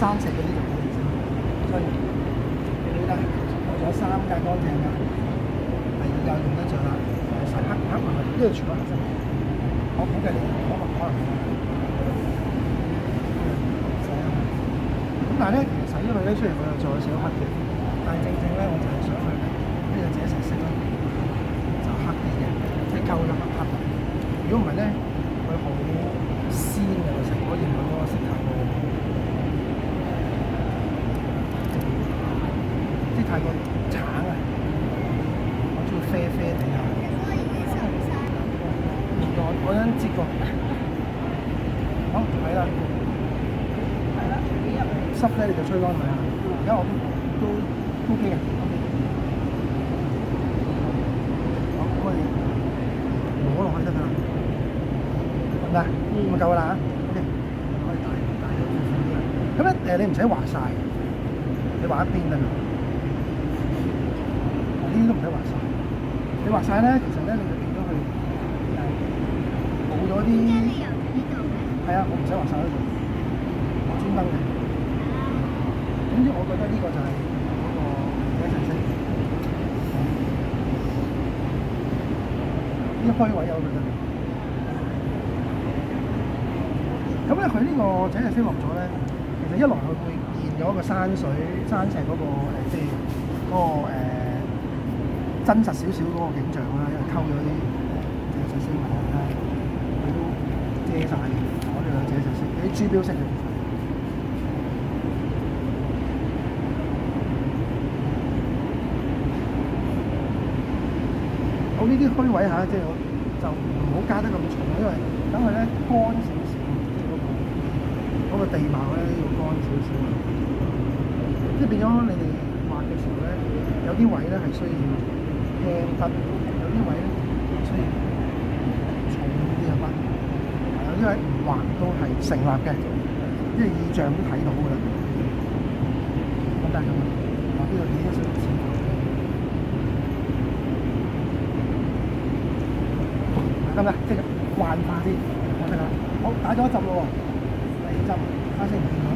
三四嗰啲就冇意思，所以你記得有咗3間乾淨嘅，第2間用得着啦，洗黑埋呢度全部黑色。我估計你可能咁，但係咧其實洗咗佢咧，雖然佢又再少黑嘅，但係正正咧我就係想去呢個這一隻色咧就黑啲嘅，即係溝咗黑黑。如果唔係咧，佢好鮮嘅個色，我認為嗰個色太過，即係太過橙啊！我中意啡啡地啊！我想接過，好係啦，濕咧你就吹乾佢啊！而家我都 OK 嘅，好咁我哋攞落去得㗎啦，得唔得？咁就夠㗎啦嚇 ，OK，可以大咗少少啲啦。咁咧你唔使畫晒，你畫一邊得㗎。呢啲都唔使畫晒，你畫晒咧，其實咧你就變咗佢。冇咗啲，係啊，我唔使畫晒喺度，我專登嘅。總之我覺得呢個就係嗰個一齊色，呢開位我覺得。咁咧佢呢個這隻色落咗咧，其實一來佢會現咗個山石嗰個即係嗰個真實少少嗰個景象啦，因為溝咗啲這隻色埋啦。遮晒嘅，我哋兩者就色，啲珠標色嘅。好呢啲虛位嚇，即係我就唔好加得咁重，因為等佢咧乾少少，即係嗰個地貌咧要乾少少，即係變咗你哋畫嘅時候咧，有啲位咧係需要輕筆，有啲位咧需要重啲嘅筆。因為唔畫都係成立嘅，因為意象都睇到㗎啦。咁但係咁，呢度影咗少少錢，得唔得？即係幻化啲，我得啦。好，打咗一浸咯喎，第2浸，花生唔見咗。